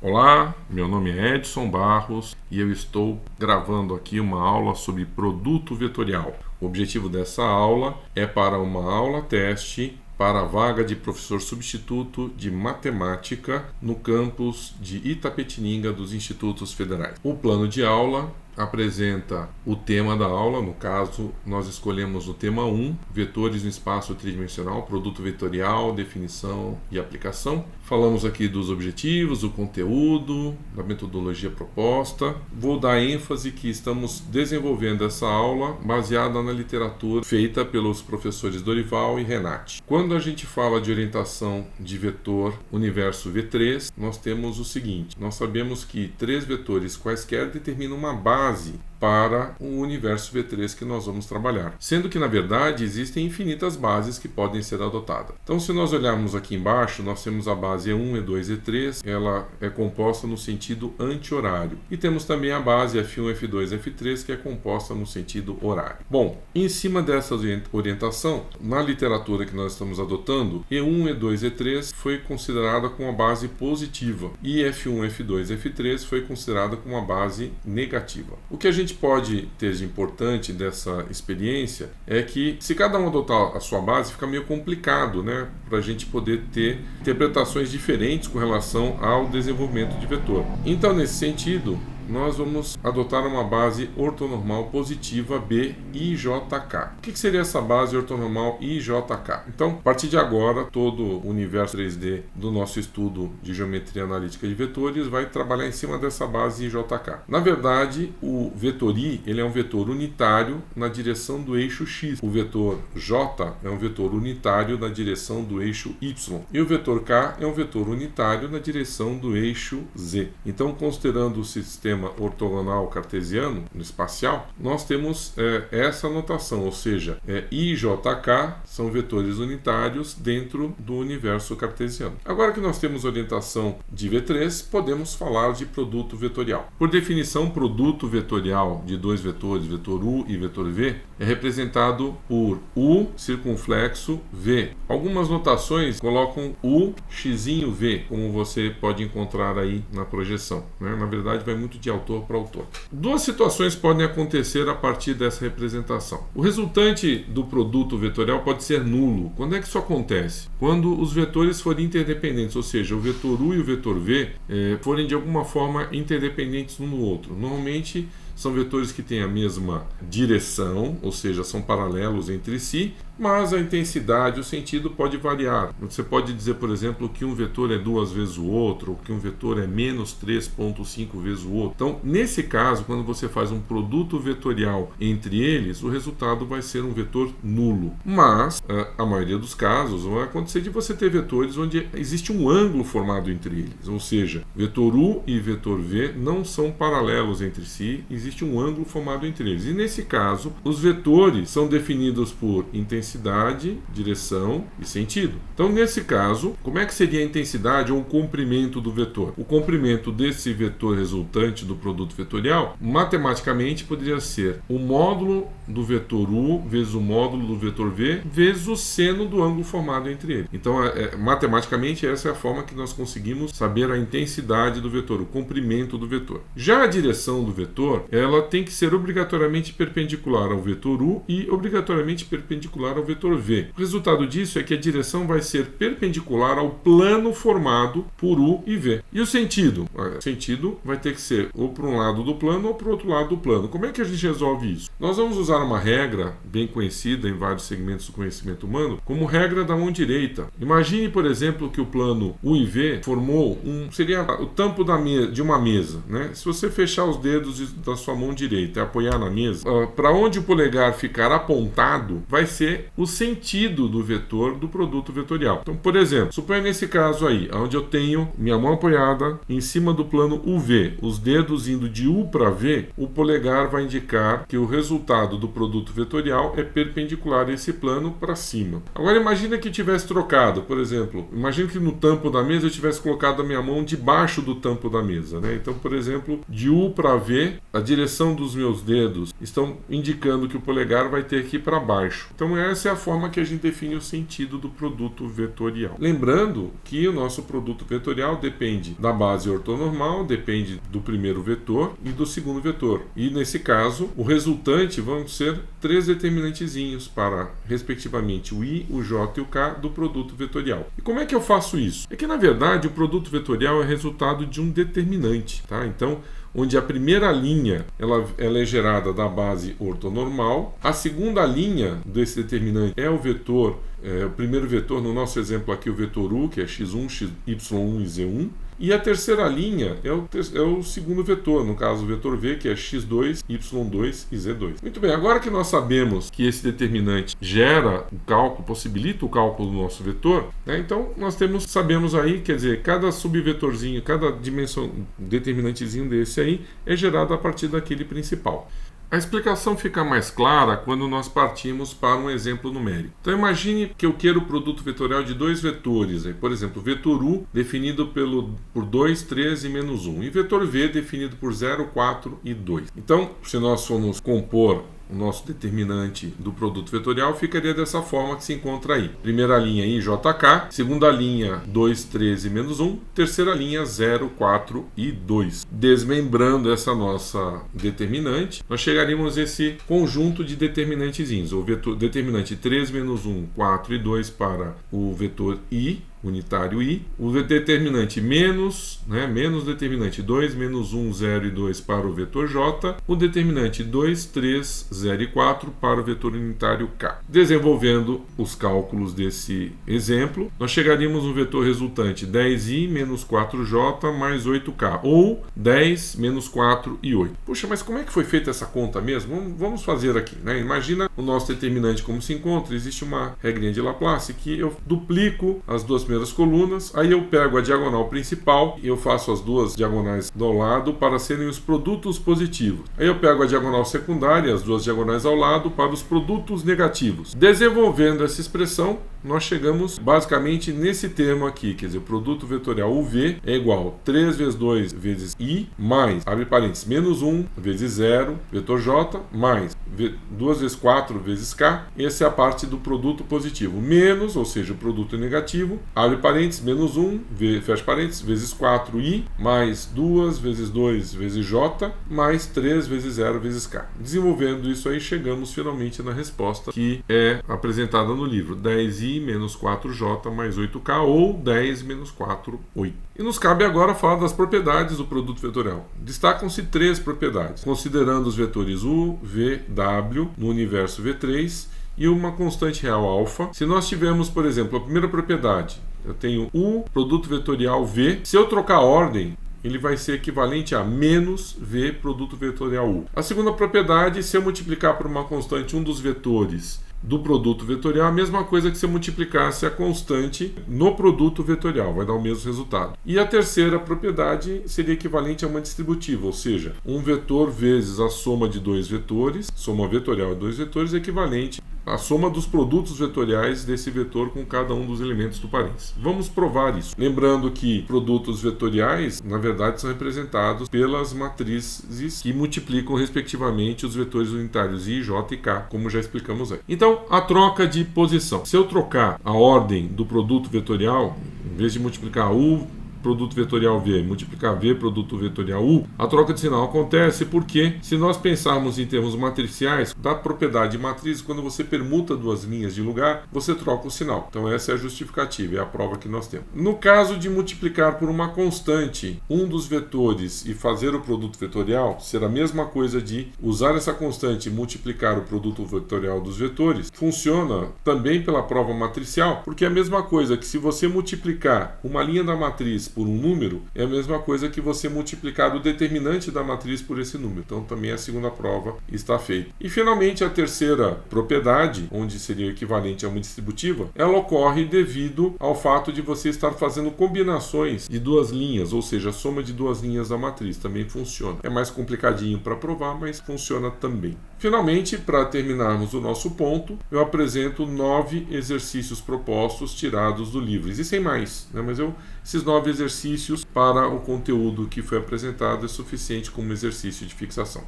Olá, meu nome é Edson Barros e eu estou gravando aqui uma aula sobre produto vetorial. O objetivo dessa aula é para uma aula teste para a vaga de professor substituto de matemática no campus de Itapetininga dos Institutos Federais. O plano de aula apresenta o tema da aula, no caso nós escolhemos o tema 1, vetores no espaço tridimensional, produto vetorial, definição e aplicação. Falamos aqui dos objetivos, do conteúdo, da metodologia proposta. Vou dar ênfase que estamos desenvolvendo essa aula baseada na literatura feita pelos professores Dorival e Renati. Quando a gente fala de orientação de vetor universo V3, nós temos o seguinte: nós sabemos que três vetores quaisquer determinam uma base para o universo V3 que nós vamos trabalhar, sendo que na verdade existem infinitas bases que podem ser adotadas. Então, se nós olharmos aqui embaixo, nós temos a base E1, E2, E3, ela é composta no sentido anti-horário, e temos também a base F1, F2, F3, que é composta no sentido horário. Bom, em cima dessa orientação, na literatura que nós estamos adotando, E1, E2, E3 foi considerada com a base positiva e F1, F2, F3 foi considerada com uma base negativa. O que a gente pode ter de importante dessa experiência é que, se cada um adotar a sua base, fica meio complicado, né, para a gente poder ter interpretações diferentes com relação ao desenvolvimento de vetor. Então, nesse sentido, nós vamos adotar uma base ortonormal positiva B IJK. O que seria essa base ortonormal IJK? Então, a partir de agora, todo o universo 3D do nosso estudo de geometria analítica de vetores vai trabalhar em cima dessa base IJK. Na verdade, o vetor I ele é um vetor unitário na direção do eixo X. O vetor J é um vetor unitário na direção do eixo Y. E o vetor K é um vetor unitário na direção do eixo Z. Então, considerando o sistema ortogonal cartesiano, no espacial, nós temos essa notação, ou seja, I e JK são vetores unitários dentro do universo cartesiano. Agora que nós temos orientação de V3, podemos falar de produto vetorial. Por definição, produto vetorial de dois vetores, vetor U e vetor V, é representado por U circunflexo V. Algumas notações colocam U x'inho V, como você pode encontrar aí na projeção, né? Na verdade, vai muito de autor para autor. Duas situações podem acontecer a partir dessa representação. O resultante do produto vetorial pode ser nulo. Quando é que isso acontece? Quando os vetores forem interdependentes, ou seja, o vetor U e o vetor V forem de alguma forma interdependentes um no outro. Normalmente são vetores que têm a mesma direção, ou seja, são paralelos entre si, mas a intensidade, o sentido pode variar. Você pode dizer, por exemplo, que um vetor é 2 vezes o outro, ou que um vetor é menos 3,5 vezes o outro. Então, nesse caso, quando você faz um produto vetorial entre eles, o resultado vai ser um vetor nulo. Mas, a maioria dos casos, vai acontecer de você ter vetores onde existe um ângulo formado entre eles, ou seja, vetor U e vetor V não são paralelos entre si, existe um ângulo formado entre eles. E nesse caso, os vetores são definidos por intensidade, direção e sentido. Então, nesse caso, como é que seria a intensidade ou o comprimento do vetor? O comprimento desse vetor resultante do produto vetorial, matematicamente, poderia ser o módulo do vetor U vezes o módulo do vetor V vezes o seno do ângulo formado entre eles. Então, matematicamente, essa é a forma que nós conseguimos saber a intensidade do vetor, o comprimento do vetor. Já a direção do vetor, ela tem que ser obrigatoriamente perpendicular ao vetor U e obrigatoriamente perpendicular ao vetor V. O resultado disso é que a direção vai ser perpendicular ao plano formado por U e V. E o sentido? O sentido vai ter que ser ou para um lado do plano ou para o outro lado do plano. Como é que a gente resolve isso? Nós vamos usar uma regra bem conhecida em vários segmentos do conhecimento humano, como regra da mão direita. Imagine, por exemplo, que o plano U e V formou seria o tampo de uma mesa, né? Se você fechar os dedos da sua mão direita e apoiar na mesa, para onde o polegar ficar apontado vai ser o sentido do vetor do produto vetorial. Então, por exemplo, suponha nesse caso aí, onde eu tenho minha mão apoiada em cima do plano UV, os dedos indo de U para V, o polegar vai indicar que o resultado do produto vetorial é perpendicular a esse plano para cima. Agora imagina que tivesse trocado, por exemplo, imagina que no tampo da mesa eu tivesse colocado a minha mão debaixo do tampo da mesa, né? Então, por exemplo, de U para V, a direção dos meus dedos estão indicando que o polegar vai ter que ir para baixo. Então, essa é a forma que a gente define o sentido do produto vetorial. Lembrando que o nosso produto vetorial depende da base ortonormal, depende do primeiro vetor e do segundo vetor. E nesse caso, o resultante vão ser 3 determinantezinhos para, respectivamente, o i, o j e o k do produto vetorial. E como é que eu faço isso? É que, na verdade, o produto vetorial é resultado de um determinante, tá? Então, onde a primeira linha ela é gerada da base ortonormal, a segunda linha desse determinante é o vetor, o primeiro vetor, no nosso exemplo aqui, o vetor u, que é x1, y1 e z1, e a terceira linha é o segundo vetor, no caso o vetor v, que é x2, y2 e z2. Muito bem, agora que nós sabemos que esse determinante gera o cálculo, possibilita o cálculo do nosso vetor, né, então nós sabemos aí, quer dizer, cada subvetorzinho, cada dimensão, determinantezinho desse aí é gerado a partir daquele principal. A explicação fica mais clara quando nós partimos para um exemplo numérico. Então imagine que eu quero o produto vetorial de 2 vetores, por exemplo, o vetor u definido por 2, 3 e menos 1, e vetor v definido por 0, 4 e 2. Então, se nós formos compor o nosso determinante do produto vetorial, ficaria dessa forma que se encontra aí. Primeira linha i, j, k, segunda linha 2, 3 e menos 1, terceira linha 0, 4 e 2. Desmembrando essa nossa determinante, nós chegaríamos a esse conjunto de determinantezinhos, o vetor determinante 3, menos 1, 4 e 2 para o vetor i, unitário i, o determinante menos determinante 2, menos 1, 0 e 2 para o vetor j, o determinante 2, 3, 0 e 4 para o vetor unitário k. Desenvolvendo os cálculos desse exemplo, nós chegaríamos no vetor resultante 10i menos 4j mais 8k, ou 10 menos 4 e 8. Puxa, mas como é que foi feita essa conta mesmo? Vamos fazer aqui, né? Imagina o nosso determinante como se encontra, existe uma regrinha de Laplace que eu duplico as duas primeiras colunas, aí eu pego a diagonal principal e eu faço as duas diagonais do lado para serem os produtos positivos. Aí eu pego a diagonal secundária, as duas diagonais ao lado, para os produtos negativos. Desenvolvendo essa expressão, nós chegamos basicamente nesse termo aqui, quer dizer, o produto vetorial UV é igual a 3 vezes 2 vezes I, mais, abre parênteses, menos 1 vezes 0, vetor J, mais 2 vezes 4 vezes K, essa é a parte do produto positivo, menos, ou seja, o produto negativo, abre parênteses, menos 1, fecha parênteses, vezes 4i, mais 2 vezes 2 vezes j, mais 3 vezes 0 vezes k. Desenvolvendo isso aí, chegamos finalmente na resposta que é apresentada no livro, 10i menos 4j mais 8k, ou 10 menos 4, 8. E nos cabe agora falar das propriedades do produto vetorial. Destacam-se 3 propriedades, considerando os vetores u, v, w no universo V3, e uma constante real alfa. Se nós tivermos, por exemplo, a primeira propriedade, eu tenho u, produto vetorial v, se eu trocar a ordem, ele vai ser equivalente a menos v, produto vetorial u. A segunda propriedade, se eu multiplicar por uma constante um dos vetores do produto vetorial, a mesma coisa que se eu multiplicasse a constante no produto vetorial, vai dar o mesmo resultado. E a terceira propriedade seria equivalente a uma distributiva, ou seja, um vetor vezes a soma de 2 vetores, soma vetorial de 2 vetores, é equivalente à soma dos produtos vetoriais desse vetor com cada um dos elementos do parênteses. Vamos provar isso. Lembrando que produtos vetoriais, na verdade, são representados pelas matrizes que multiplicam respectivamente os vetores unitários i, j e k, como já explicamos aí. Então, a troca de posição. Se eu trocar a ordem do produto vetorial, em vez de multiplicar u, produto vetorial v, multiplicar v, produto vetorial u, a troca de sinal acontece porque, se nós pensarmos em termos matriciais, da propriedade de matriz, quando você permuta duas linhas de lugar, você troca o sinal. Então essa é a justificativa, é a prova que nós temos. No caso de multiplicar por uma constante um dos vetores e fazer o produto vetorial, será a mesma coisa de usar essa constante e multiplicar o produto vetorial dos vetores, funciona também pela prova matricial, porque é a mesma coisa que se você multiplicar uma linha da matriz por um número, é a mesma coisa que você multiplicar o determinante da matriz por esse número. Então também a segunda prova está feita. E finalmente a terceira propriedade, onde seria equivalente a uma distributiva, ela ocorre devido ao fato de você estar fazendo combinações de duas linhas, ou seja, a soma de duas linhas da matriz também funciona. É mais complicadinho para provar, mas funciona também. Finalmente, para terminarmos o nosso ponto, eu apresento 9 exercícios propostos tirados do livro. Existem mais, né? Mas esses 9 exercícios para o conteúdo que foi apresentado é suficiente como exercício de fixação.